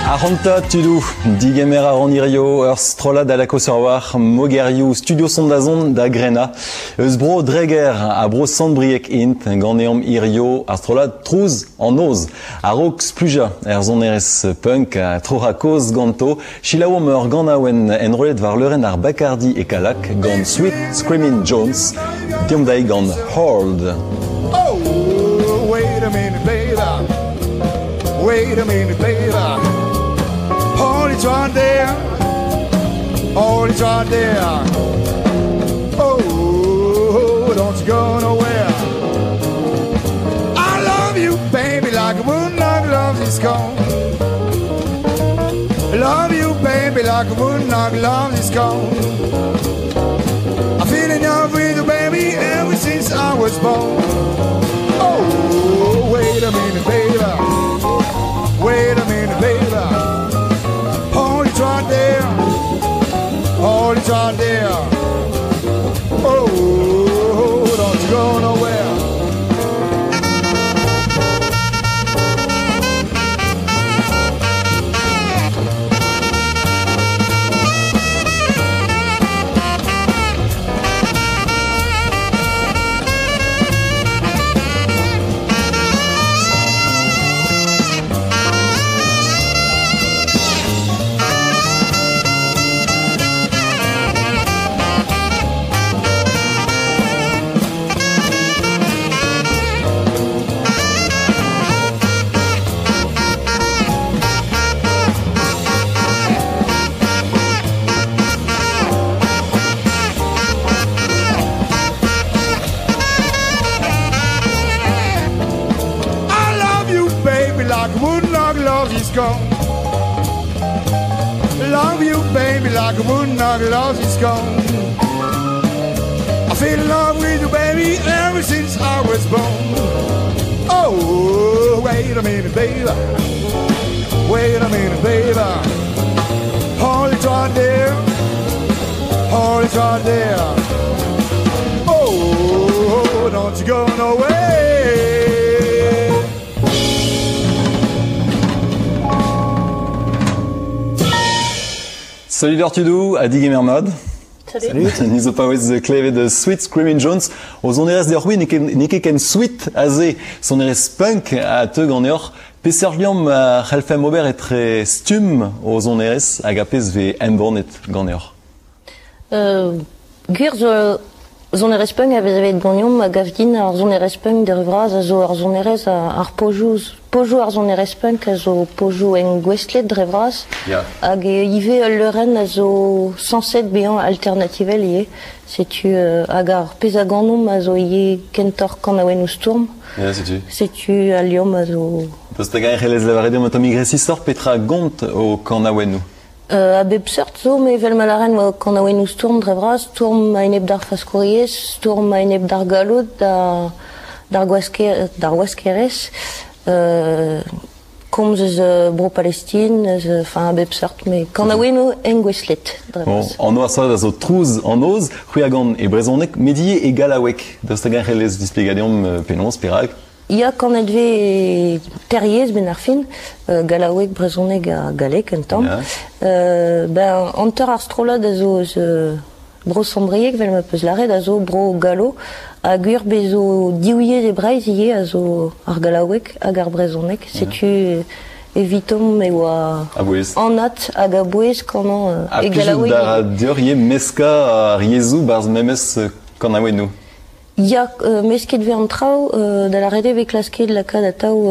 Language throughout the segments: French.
Arronta tudu, digemer aronirio, ur strolad alako surwar, mogeriou, studio sondazon da grena, eus bro dreger, a bro sandbriek int, ganeom irio, ar strolad trouz en oz, a rox pluja, zon eres punk, a trorakoz ganto, chilaom ur ganawen enrolet var leuren ar bakardi e kalak, gant Sweet Screaming Jones, diom dai gant Hold. Oh, wait a minute, baby. Wait a minute, baby. Hold it right there. Hold it right there. Oh, don't you go nowhere. I love you, baby, like a moonlight loves its gone. Love you, baby, like a moonlight loves its gone. I feel in love with you, baby, ever since I was born. Oh, wait a minute, baby. Wait a minute, baby. Hold it right there. Hold it right there. Oh, don't you go nowhere. Love you, baby, like a moonlight loves its gone. I feel in love with you, baby, ever since I was born. Oh, wait a minute, baby. Wait a minute, baby. Hold it right there. Hold it right there. Oh, don't you go nowhere. Salut Artudou, Adi Gamermod. Salut. Nous avons parlé de de Sweet Screaming Jones. Aux oneres de Orwi, nike ken sweet azé, son eres punk à te ganeor. Peserlium Ralphem Ober et très stum aux oneres agapes ve embornet ganeor. Gur zoneres punk avait gagnon a gavdin ar zoneres punk de revraz a zo ar zoneres ar pojo ar zoneres punk a zo pojo en gwestlet de revraz hag ive leuren a zo 107 bean alternativel ie setu hag ar pez a gannom a zo ie kentor kanawen ousturm setu a liom a zo Post a gagne relez lavaredem a tomigressistor petra gont o kanawen a bep seurt zo, me vel malaren quand a ouen ousturm drevraz, tourm a enep d'ar faskouriez, tourm a enep d'ar galod, d'ar waskerez, komz eus bro Palestine, enfin a bep seurt, me quand a ouen en gweslet drevraz. An oa sa da zo trouz an oz, c'hwiagan e brezonek, medie e galawek. Post a gagne relez displegadium penons, perak. Ya quand edve terriez ben ar fin, galawek brezoneg a galek en tamm. Ben, anter ar strolad a zo bro sambriek vel ma peus laret a zo bro galo a gur bezo diouiez e breiz ie a zo ar galawek hag ar brezoneg. Setu evitom e oa anat hag a bouez kanan e galawek. A plijou da dior ie meska ar iezou barz memes kanawen nou. Ya mesket ve an trao da la rede ve klasket la kad a tao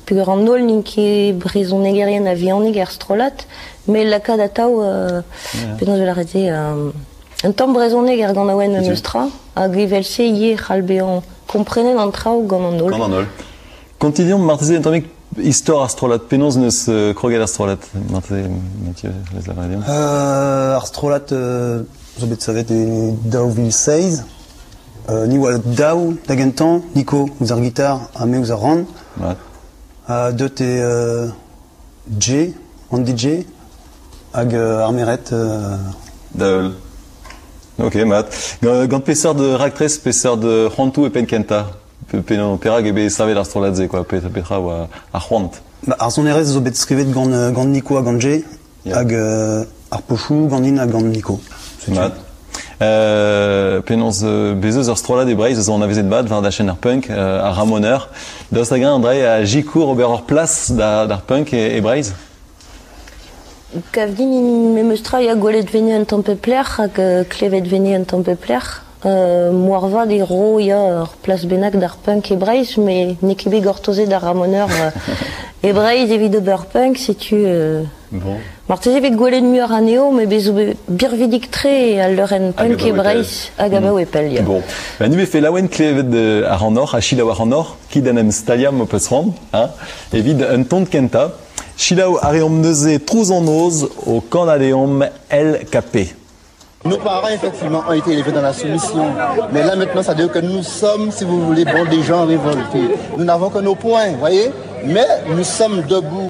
pugur an nol ninke brezon negerien a vianeg er strolat, me la kad a tao penaos ve la rede un tamm brezoneg er gant aouen an eustra hag evelse ie c'halbean komprenen an trao gant an nol. Gant an nol. Kontidium marteze entamik histor ar strolat, penaos neus kroget ar strolat, marteze Mathieu les la rede. Ar strolat zo bet savet e daouvil 16. Ni oa daou da gentan, Nico, ouz ar gitar, a me ouz ar ran. Deut e J, Andy J, hag ar meret. Daoul. Ok, mat. Gant peseurt de raktrez, peseurt de c'hantou e pen kenta. Perak ebe savet ar stroladze, quoi, petra oa ar c'hant. Ar son erez zo bet skrivet gant Nico a ganje, hag ar pochou gandin a gant Nico. Mat. Penons bezeus ur strollad e Breizh on a vezet bad var da chen ar punk ar Ramoneur. Daoust hag an dre a jikour ober ur plas d'ar punk e Breizh? Kav din memeustra ya gwelet veni an tamm pepler hag klevet veni an tamm pepler. Moarvad e ro ya ur plas bennak d'ar punk e Breizh, me ne kebe gortoze d'ar Ramoneur e Breizh evit ober punk, setu... Bon. Marteze vet gwelet muur aneo, me bezo birvidik tre al leuren punk e Breizh hag aba wepel, ya. Bon. Ben nu fe laouen klevet ar an or, a chilaou ar an or, kid an em staliam o peus ran, evit un tont kenta. Chilaou a reom neuze trouz an oz o kanadeom LKP. Nos parents, effectivement, ont été élevés dans la soumission. Mais là, maintenant, ça veut dire que nous sommes, si vous voulez, bon, des gens révoltés. Nous n'avons que nos points, vous voyez? Mais nous sommes debout.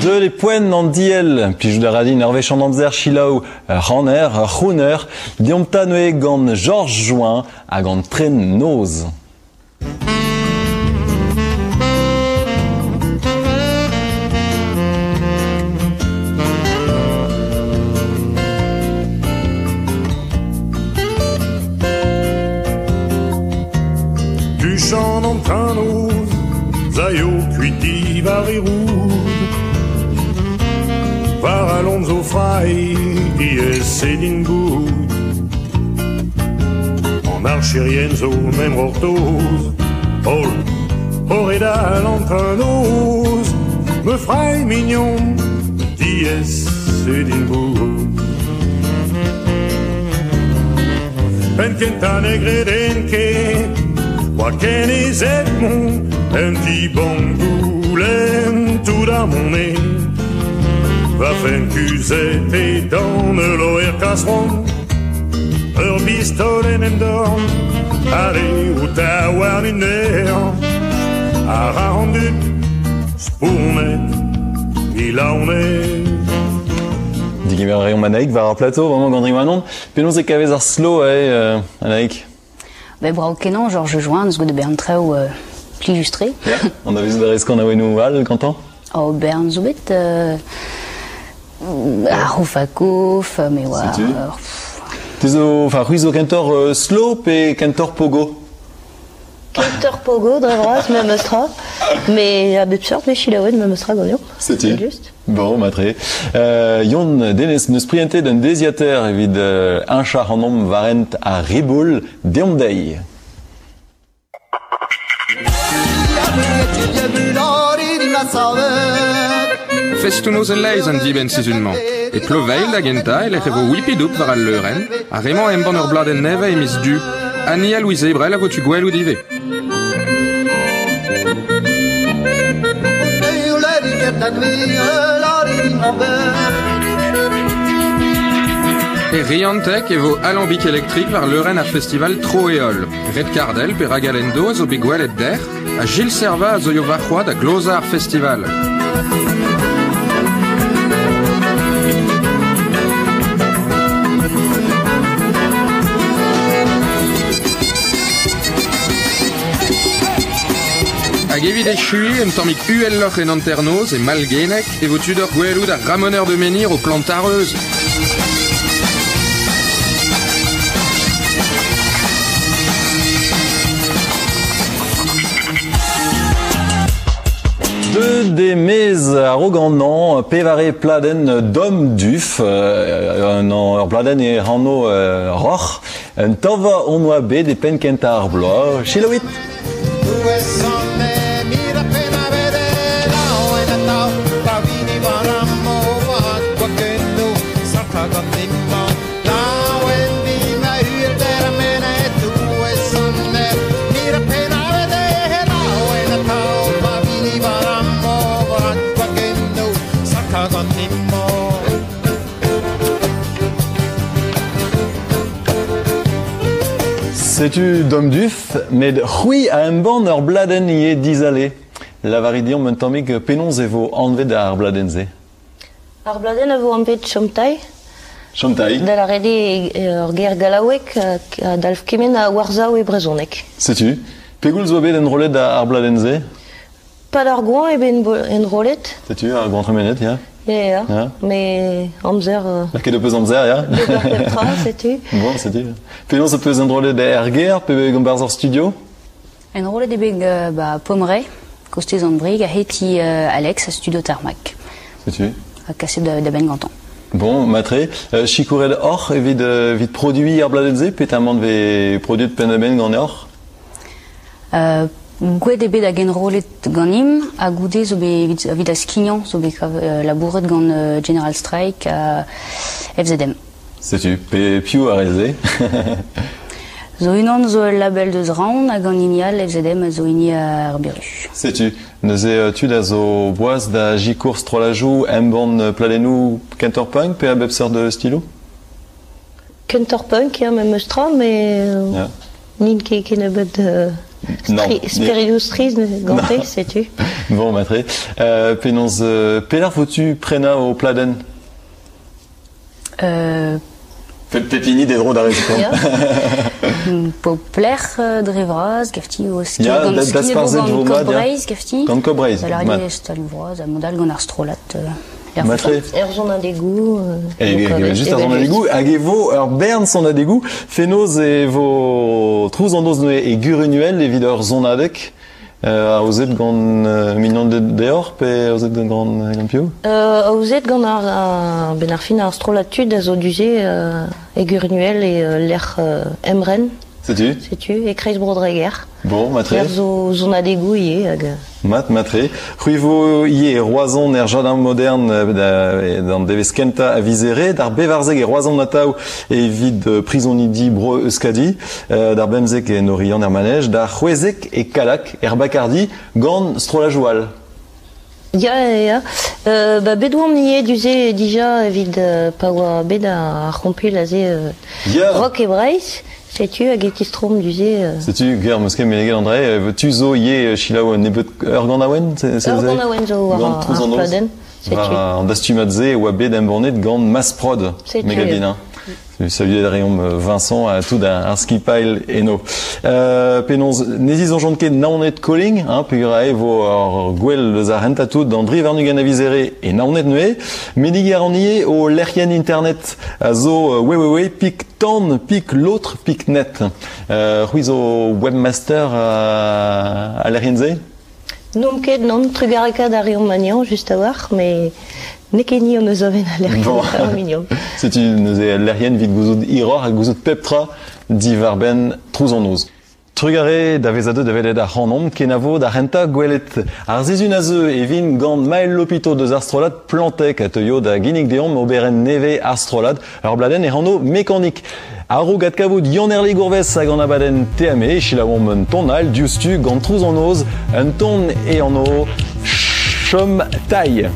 De les poenn an diel, pijou da radin ar vech an amzer chilaou Ranner, Rouner, diomta noe gant Georges Join a gant tren noz. Du chant d'an tren noz, zaio kuiti var e roud. Var Alonso Frai, dies din gout. En archérienzo, même ortose, Paul, Oreda, l'entraînose, me Frai mignon, dies din gout. Penkenta negredenke, waken ez etmon, un petit bangoulen, tout dans mon nez. Va fen kuzet e dan loer kasron, ur bistolen en dorn, ale out a war luner, a randut, spournet, ilaonet. Digemer reom anaik var ar plateau, vraiment gandri manon. Penaos e kavez ar slow, anaik? Ben brao kenan, Georges Join, neus gant de bern treo pli justré. On a vez da reskan a wenou al, kantan? Oh, bern zo bet... Roufakouf, mais ouais. Tezo, ruizo kentor slow pe kentor pogo. Kentor pogo, drevras, même astra. Mais a bet sort, mais chilaoued, même astra gagnon. C'est juste. Bon, matre. Yon denez neus priente d'un désiater evit un char en nom varent a riboul deomdei. Festunoz en leiz an diben sizunman. E ploveil da genta e lec'h evo wipidup war al leuren, a remañ emban ur bladen neve emiz du, ani a Louise Ebrel a vo tu gwelout ive. E riantek evo alambik elektrik war leuren ar festival Troeol. Red Cardel pe ragalendo a zo bet gwelet der, a Gilles Serva a zo yo varc'hoa da gloza ar festival. Hag evit e chui en tammik uelloch en anternoz e malgenek e vo tudor gwelout ar ramoneur de menhir o plantareuz. Des mez ar rogannan pevare pladen dom duf ur pladen e ranno roch un tova onnoa bet e pen kenta ar bloaz chiloit. Setu dom duf, met c'hwi a embann ur bladen ie dizale. Lavaridion mentamik penons evo anvet ar bladen ze. Ar bladen a vo anvet chomtai. Chomtai. Da la rede ur ger galawek dalf kemen a warzao e brezonek. Setu. Pegoul zo bet en rolet ar bladen ze? Pa d'ar goan ebe en rolet. Setu, ar goan tremenet, ya? Ja, me amzer... Ket eus amzer, ya? D'ar petra, setu. Bon, setu. Penons a peus en rolet er ger, pe gombarz ar studio? En rolet ebeg pomre, kostez an brig, a heti Alex a studio Tarmac. Setu. A kaset da ben gantan. Bon, matre, chikouret or evit produi ar bladen ze, pet amant ve produit pen ben gant e or? Gwed ebe da gen rolet ganim, a goude zo vid a skignan, zo bet labouret gant General Strike a FZM. Setu, pe piou a reze? Zo unan zo label deus ran, a gant inial FZM a zo ini ar biru. Setu, neuze tud a zo boaz da jikour strolajou emban pladenou kentorpunk pe a bepseur de stilo? Kentorpunk, ya, me meustra, me... Nin ket ne bet... Sperius-triz gante, setu. Bon, matre. Penons, pelar faut-tu prena o pladen? Pepini des dro da rezikon. Po pler drevraz, gafti o ski. Ya, da sparze dvo mad, ya. Cobreiz, gafti. Gant cobreiz. Da l'ardi est al vraz, a modal gant ar strolat. Matre. Zon a degou. Just ar zon a degou. Hag evo ur bern son a degou. Fenoz evo trouz an doz e gurunuel evit ur zon adek. A ouzet gant mignon deor pe ouzet gant pio? A ouzet gant ben ar fin ar strolatud a zo duze e gurunuel e l'er emren. Setu? Setu, e kreiz brodreger. Bon, matre. Er zo zon a degou ie hag... Matre. C'houivo ie roazon jardin moderne d'an devez kenta a vizere, d'ar bevarzeg roazon nataou evit prisonidi bro euskadi, d'ar bemzek e norian manège, d'ar c'houezek e kalak bakardi gant strolajoual. Ya. Bedouam nie duze dija evit pa oa bet a rompul a ze rock e breiz. Setu hag etistrom duze... Setu, ger meusket menegel André, tu zo ie chilao nebet ur gant aouen? Ur gant aouen zo war ar pladen. An dastumadze oa bet embornet gant Masprod, megalina. Salut Adrien Vincent à tout d'un skipail eno. Penons n'hésitez en jonque naonet calling, hein, pegura evo gwell le zarenta tout dans drivernugan avisere et naonet noé, menigarnier au lerien internet azo pic ton pic l'autre pic net. Ruizo webmaster à l'erienze. Non ket non trugareka d'Arion Magnan juste à voir, mais nekeni on nous avait l'Arion mignon. C'est une l'Arienne vite gouzout iror à gouzout peptra divarben trouzanouz. Trugare da vezade da velet ar c'hanom kenavo da renta gwelet. Ar zizun a zeu e vin gant mael lopito deus astrolad plantek a teuio da ginnig deom oberen neve astrolad ur bladen e c'hanno mékanik. Aro gant kavout Yannerli gourvez hag an abaden teame, chilaom un tonal diustu gant trouz an oz, un ton e an o chom taille.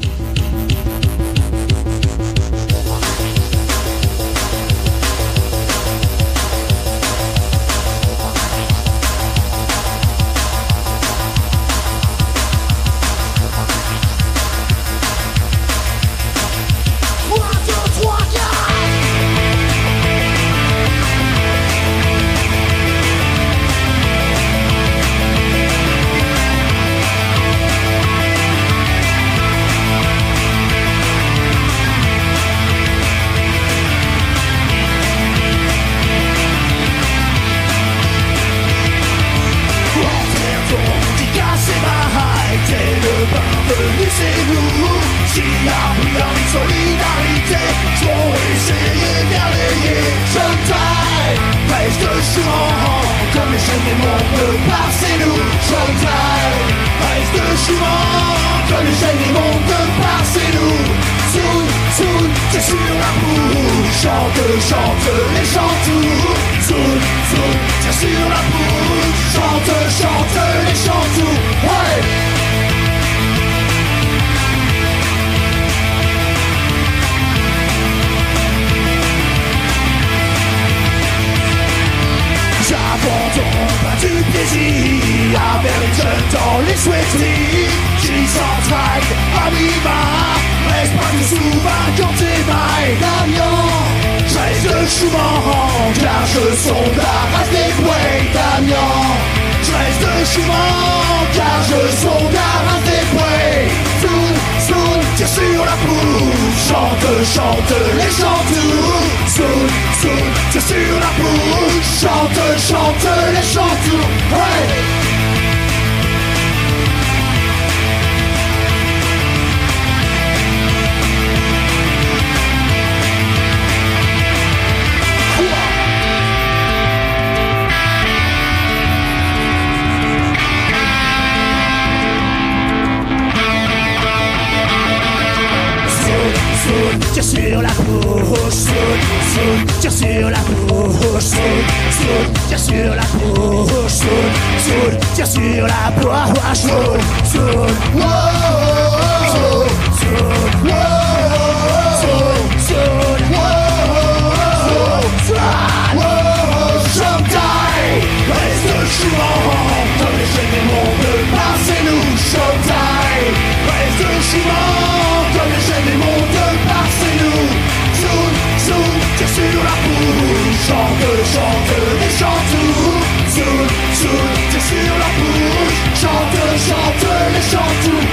Tire sur la bouche, tire sur la bouche, tire sur la bouche, tire sur la bouche, Showtime, reste chouant, dans les chaînes des mondes, passez-nous, Showtime, reste chouant, dans les chaînes des mondes, passez-nous, Zoom, tire sur la bouche, chante, les chante, Zoom, tire sur la bouche, chante, les chante.